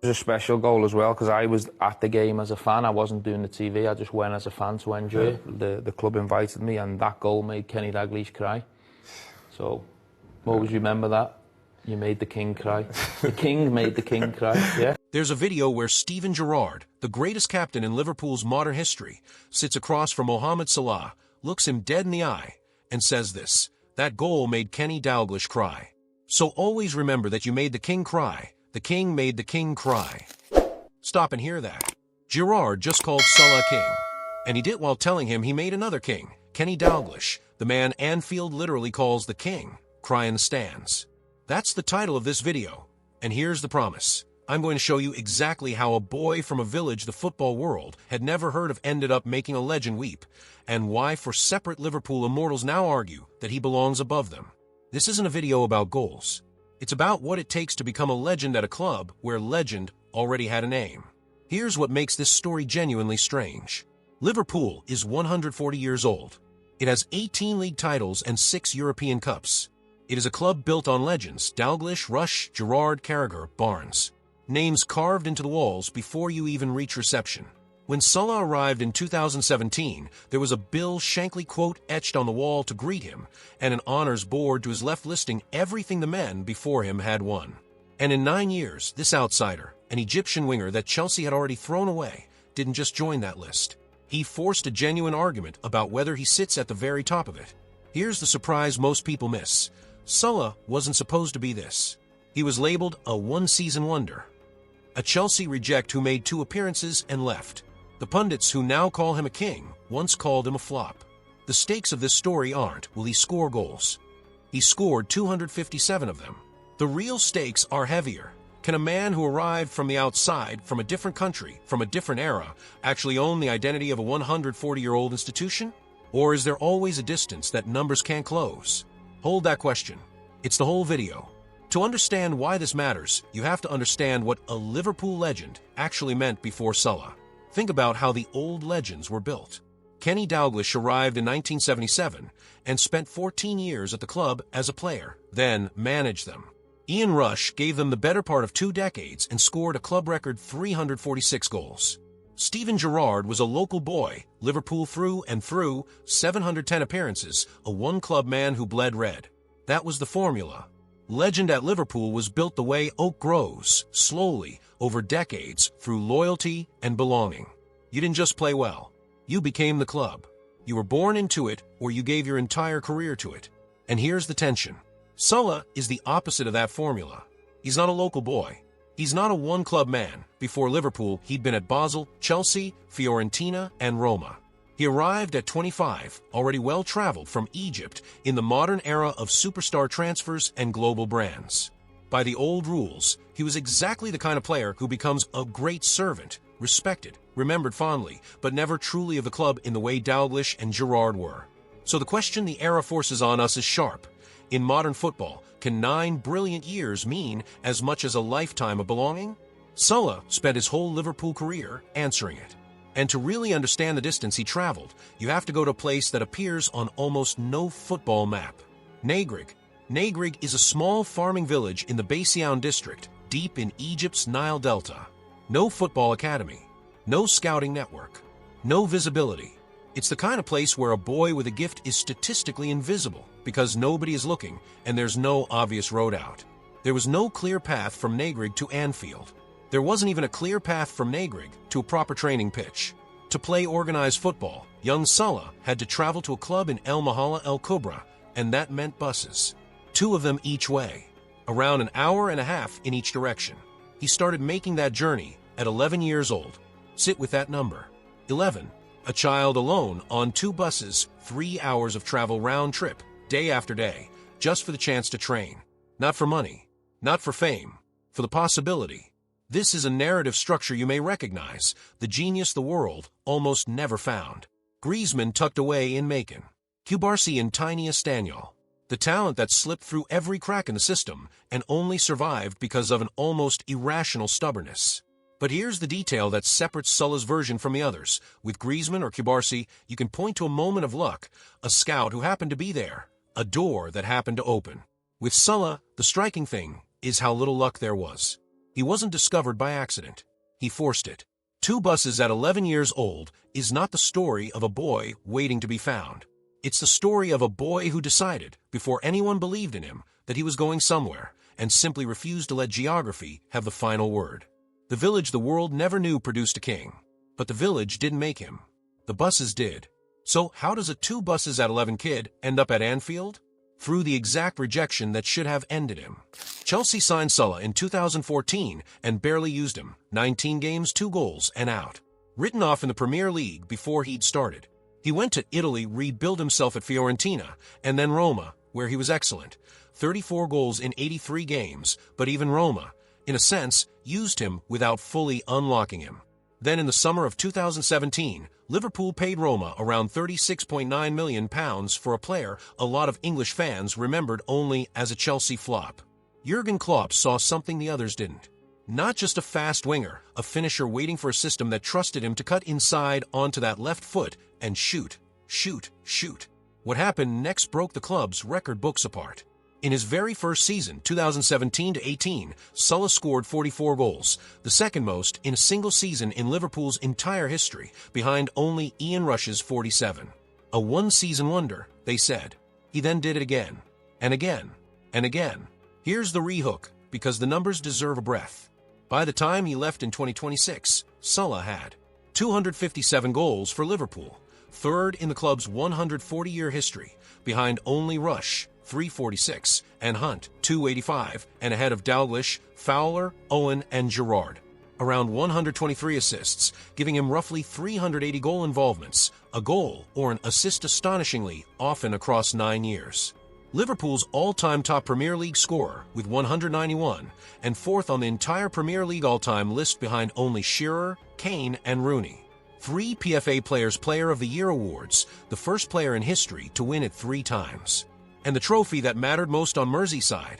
It was a special goal as well because I was at the game as a fan. I wasn't doing the TV. I just went as a fan to enjoy it. The club invited me, and that goal made Kenny Dalglish cry. So, always remember that. You made the king cry. The king made the king cry, yeah. There's a video where Steven Gerrard, the greatest captain in Liverpool's modern history, sits across from Mohamed Salah, looks him dead in the eye, and says this: "That goal made Kenny Dalglish cry." So always remember that you made the king cry. The king made the king cry. Stop and hear that. Gerrard just called Salah king, and he did while telling him he made another king, Kenny Dalglish, the man Anfield literally calls the king, cry in the stands. That's the title of this video, and here's the promise. I'm going to show you exactly how a boy from a village the football world had never heard of ended up making a legend weep, and why for separate Liverpool immortals now argue that he belongs above them. This isn't a video about goals. It's about what it takes to become a legend at a club where legend already had a name. Here's what makes this story genuinely strange. Liverpool is 140 years old. It has 18 league titles and 6 European Cups. It is a club built on legends: Dalglish, Rush, Gerrard, Carragher, Barnes. Names carved into the walls before you even reach reception. When Salah arrived in 2017, there was a Bill Shankly quote etched on the wall to greet him, and an honors board to his left listing everything the men before him had won. And in 9 years, this outsider, an Egyptian winger that Chelsea had already thrown away, didn't just join that list. He forced a genuine argument about whether he sits at the very top of it. Here's the surprise most people miss. Salah wasn't supposed to be this. He was labeled a one-season wonder. A Chelsea reject who made 2 appearances and left. The pundits who now call him a king once called him a flop. The stakes of this story aren't, will he score goals? He scored 257 of them. The real stakes are heavier. Can a man who arrived from the outside, from a different country, from a different era, actually own the identity of a 140-year-old institution? Or is there always a distance that numbers can't close? Hold that question. It's the whole video. To understand why this matters, you have to understand what a Liverpool legend actually meant before Salah. Think about how the old legends were built. Kenny Dalglish arrived in 1977 and spent 14 years at the club as a player, then managed them. Ian Rush gave them the better part of 2 decades and scored a club record 346 goals. Steven Gerrard was a local boy, Liverpool through and through, 710 appearances, a one-club man who bled red. That was the formula. Legend at Liverpool was built the way oak grows, slowly, over decades, through loyalty and belonging. You didn't just play well. You became the club. You were born into it, or you gave your entire career to it. And here's the tension. Salah is the opposite of that formula. He's not a local boy. He's not a one-club man. Before Liverpool, he'd been at Basel, Chelsea, Fiorentina, and Roma. He arrived at 25, already well-traveled from Egypt in the modern era of superstar transfers and global brands. By the old rules, he was exactly the kind of player who becomes a great servant, respected, remembered fondly, but never truly of the club in the way Dalglish and Gerrard were. So the question the era forces on us is sharp. In modern football, can 9 brilliant years mean as much as a lifetime of belonging? Salah spent his whole Liverpool career answering it. And to really understand the distance he traveled, you have to go to a place that appears on almost no football map. Nagrig. Nagrig is a small farming village in the Basian district, deep in Egypt's Nile Delta. No football academy. No scouting network. No visibility. It's the kind of place where a boy with a gift is statistically invisible because nobody is looking and there's no obvious road out. There was no clear path from Nagrig to Anfield. There wasn't even a clear path from Nagrig to a proper training pitch. To play organized football, young Salah had to travel to a club in El Mahala El Kubra, and that meant buses. 2 of them each way, around an hour and a half in each direction. He started making that journey at 11 years old. Sit with that number. 11. A child alone on 2 buses, 3 hours of travel round trip, day after day, just for the chance to train. Not for money, not for fame, for the possibility. This is a narrative structure you may recognize, the genius the world almost never found. Griezmann tucked away in Macon. Cubarsí in tiny Estanyol. The talent that slipped through every crack in the system and only survived because of an almost irrational stubbornness. But here's the detail that separates Salah's version from the others. With Griezmann or Cubarsí, you can point to a moment of luck, a scout who happened to be there, a door that happened to open. With Salah, the striking thing is how little luck there was. He wasn't discovered by accident. He forced it. Two buses at 11 years old is not the story of a boy waiting to be found. It's the story of a boy who decided, before anyone believed in him, that he was going somewhere, and simply refused to let geography have the final word. The village the world never knew produced a king. But the village didn't make him. The buses did. So how does a two buses at 11 kid end up at Anfield? Through the exact rejection that should have ended him. Chelsea signed Salah in 2014 and barely used him. 19 games, 2 goals, and out. Written off in the Premier League before he'd started. He went to Italy, rebuilt himself at Fiorentina, and then Roma, where he was excellent. 34 goals in 83 games, but even Roma, in a sense, used him without fully unlocking him. Then in the summer of 2017, Liverpool paid Roma around £36.9 million for a player a lot of English fans remembered only as a Chelsea flop. Jurgen Klopp saw something the others didn't. Not just a fast winger, a finisher waiting for a system that trusted him to cut inside onto that left foot and shoot, shoot, shoot. What happened next broke the club's record books apart. In his very first season, 2017-18, Salah scored 44 goals, the second most in a single season in Liverpool's entire history, behind only Ian Rush's 47. A one-season wonder, they said. He then did it again, and again, and again. Here's the rehook, because the numbers deserve a breath. By the time he left in 2026, Salah had 257 goals for Liverpool, third in the club's 140-year history, behind only Rush, 346, and Hunt, 285, and ahead of Dalglish, Fowler, Owen, and Gerrard. Around 123 assists, giving him roughly 380 goal involvements, a goal or an assist astonishingly often across 9 years. Liverpool's all-time top Premier League scorer with 191, and fourth on the entire Premier League all-time list behind only Shearer, Kane, and Rooney. 3 PFA Players' Player of the Year awards, the first player in history to win it 3 times. And the trophy that mattered most on Merseyside.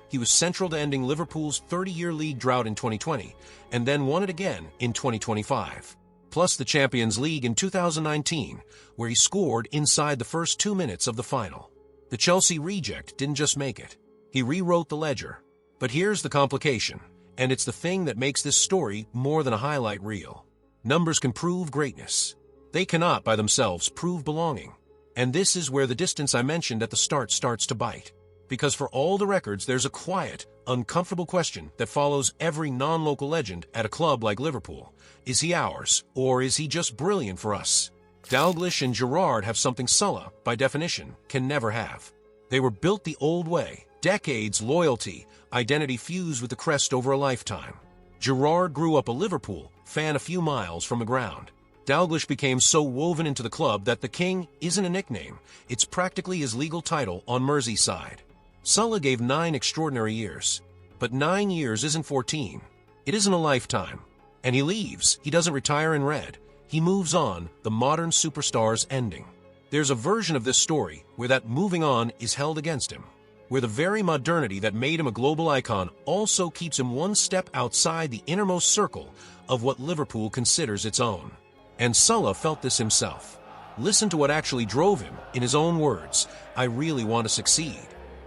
He was central to ending Liverpool's 30-year league drought in 2020, and then won it again in 2025. Plus the Champions League in 2019, where he scored inside the first 2 minutes of the final. The Chelsea reject didn't just make it. He rewrote the ledger. But here's the complication, and it's the thing that makes this story more than a highlight reel. Numbers can prove greatness. They cannot, by themselves, prove belonging. And this is where the distance I mentioned at the start starts to bite. Because for all the records, there's a quiet, uncomfortable question that follows every non-local legend at a club like Liverpool. Is he ours, or is he just brilliant for us? Dalglish and Gerrard have something Salah, by definition, can never have. They were built the old way, decades loyalty, identity fused with the crest over a lifetime. Gerrard grew up a Liverpool fan a few miles from the ground. Dalglish became so woven into the club that the King isn't a nickname, it's practically his legal title on Merseyside. Salah gave 9 extraordinary years. But 9 years isn't 14. It isn't a lifetime. And he leaves. He doesn't retire in red. He moves on, the modern superstar's ending. There's a version of this story where that moving on is held against him, where the very modernity that made him a global icon also keeps him one step outside the innermost circle of what Liverpool considers its own. And Salah felt this himself. Listen to what actually drove him, in his own words. I really want to succeed.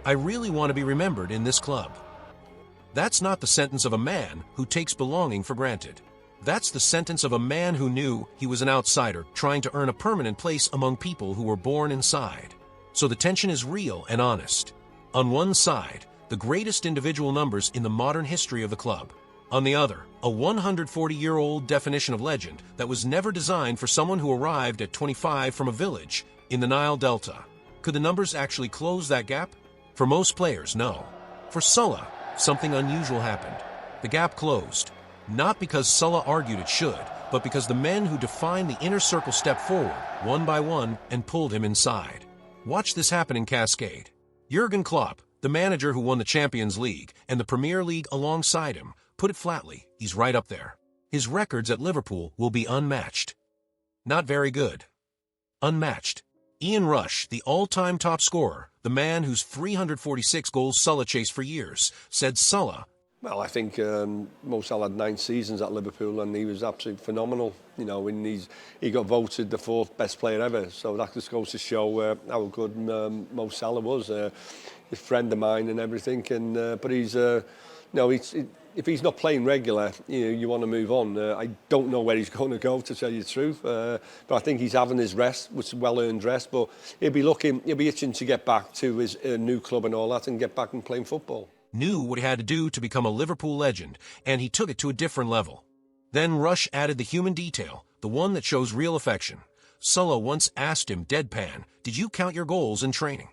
I really want to be remembered in this club. That's not the sentence of a man who takes belonging for granted. That's the sentence of a man who knew he was an outsider trying to earn a permanent place among people who were born inside. So the tension is real and honest. On one side, the greatest individual numbers in the modern history of the club. On the other, a 140-year-old definition of legend that was never designed for someone who arrived at 25 from a village in the Nile Delta. Could the numbers actually close that gap? For most players, no. For Salah, something unusual happened. The gap closed. Not because Salah argued it should, but because the men who defined the inner circle stepped forward, one by one, and pulled him inside. Watch this happen in cascade. Jurgen Klopp, the manager who won the Champions League and the Premier League alongside him, put it flatly, he's right up there. His records at Liverpool will be unmatched. Not very good. Unmatched. Ian Rush, the all-time top scorer, the man whose 346 goals Salah chased for years, said Salah. Well, I think Mo Salah had 9 seasons at Liverpool and he was absolutely phenomenal. You know, and he got voted the 4th best player ever. So that just goes to show how good Mo Salah was. A friend of mine and everything. And but he's, if he's not playing regular, you want to move on. I don't know where he's going to go, to tell you the truth. But I think he's having his rest, which is well-earned rest. But he'll be itching to get back to his new club and all that, and get back and playing football. Knew what he had to do to become a Liverpool legend, and he took it to a different level. Then Rush added the human detail, the one that shows real affection. Salah once asked him, deadpan, "Did you count your goals in training?"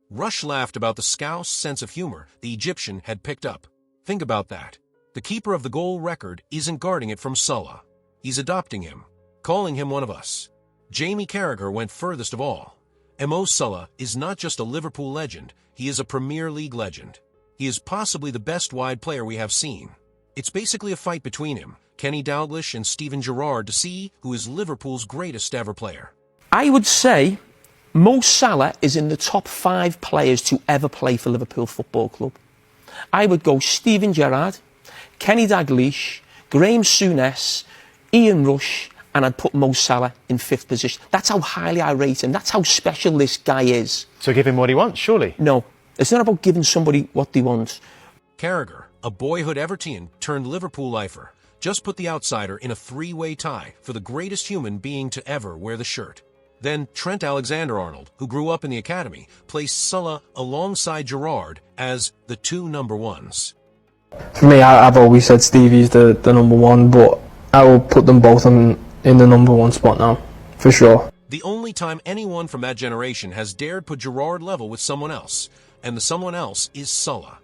Rush laughed about the Scouse sense of humor the Egyptian had picked up. Think about that. The keeper of the goal record isn't guarding it from Salah. He's adopting him, calling him one of us. Jamie Carragher went furthest of all. Mo Salah is not just a Liverpool legend, he is a Premier League legend. He is possibly the best wide player we have seen. It's basically a fight between him, Kenny Dalglish and Steven Gerrard, to see who is Liverpool's greatest ever player. I would say Mo Salah is in the top 5 players to ever play for Liverpool Football Club. I would go Steven Gerrard, Kenny Dalglish, Graham Souness, Ian Rush, and I'd put Mo Salah in 5th position. That's how highly I rate him. That's how special this guy is. So give him what he wants, surely? No, it's not about giving somebody what they want. Carragher, a boyhood Everton turned Liverpool lifer, just put the outsider in a 3-way tie for the greatest human being to ever wear the shirt. Then Trent Alexander-Arnold, who grew up in the academy, placed Salah alongside Gerrard as the 2 number ones. For me, I've always said Stevie's the number 1, but I will put them both in the number 1 spot now, for sure. The only time anyone from that generation has dared put Gerrard level with someone else, and the someone else is Salah.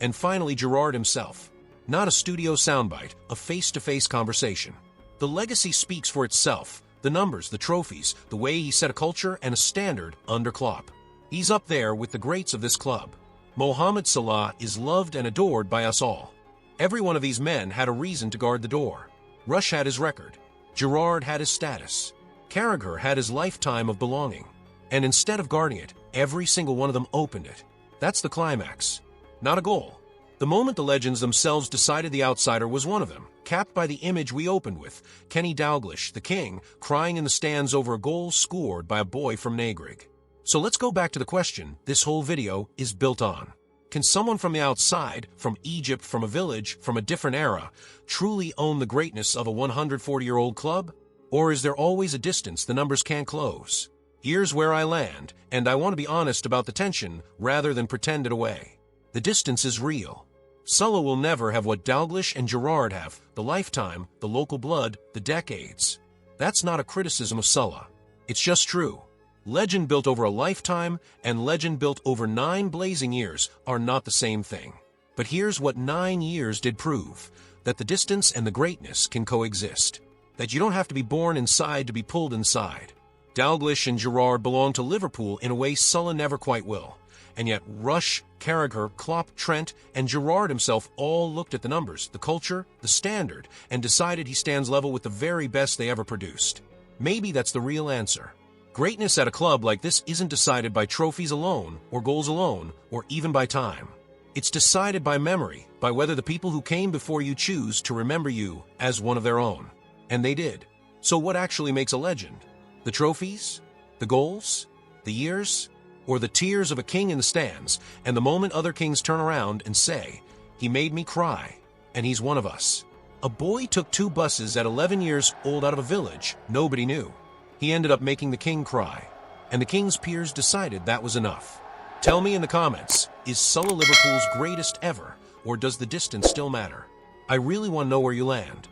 And finally, Gerrard himself. Not a studio soundbite, a face-to-face conversation. The legacy speaks for itself. The numbers, the trophies, the way he set a culture and a standard under Klopp. He's up there with the greats of this club. Mohamed Salah is loved and adored by us all. Every one of these men had a reason to guard the door. Rush had his record. Gerrard had his status. Carragher had his lifetime of belonging. And instead of guarding it, every single one of them opened it. That's the climax. Not a goal. The moment the legends themselves decided the outsider was one of them, capped by the image we opened with, Kenny Dalglish, the king, crying in the stands over a goal scored by a boy from Nagrig. So let's go back to the question this whole video is built on. Can someone from the outside, from Egypt, from a village, from a different era, truly own the greatness of a 140-year-old club? Or is there always a distance the numbers can't close? Here's where I land, and I want to be honest about the tension rather than pretend it away. The distance is real. Salah will never have what Dalglish and Gerrard have, the lifetime, the local blood, the decades. That's not a criticism of Salah. It's just true. Legend built over a lifetime and legend built over 9 blazing years are not the same thing. But here's what 9 years did prove, that the distance and the greatness can coexist. That you don't have to be born inside to be pulled inside. Dalglish and Gerrard belong to Liverpool in a way Salah never quite will. And yet Rush, Carragher, Klopp, Trent, and Gerrard himself all looked at the numbers, the culture, the standard, and decided he stands level with the very best they ever produced. Maybe that's the real answer. Greatness at a club like this isn't decided by trophies alone, or goals alone, or even by time. It's decided by memory, by whether the people who came before you choose to remember you as one of their own. And they did. So what actually makes a legend? The trophies? The goals? The years? Or the tears of a king in the stands, and the moment other kings turn around and say, "He made me cry, and he's one of us." A boy took 2 buses at 11 years old out of a village nobody knew. He ended up making the king cry, and the king's peers decided that was enough. Tell me in the comments, is Salah Liverpool's greatest ever, or does the distance still matter? I really want to know where you land.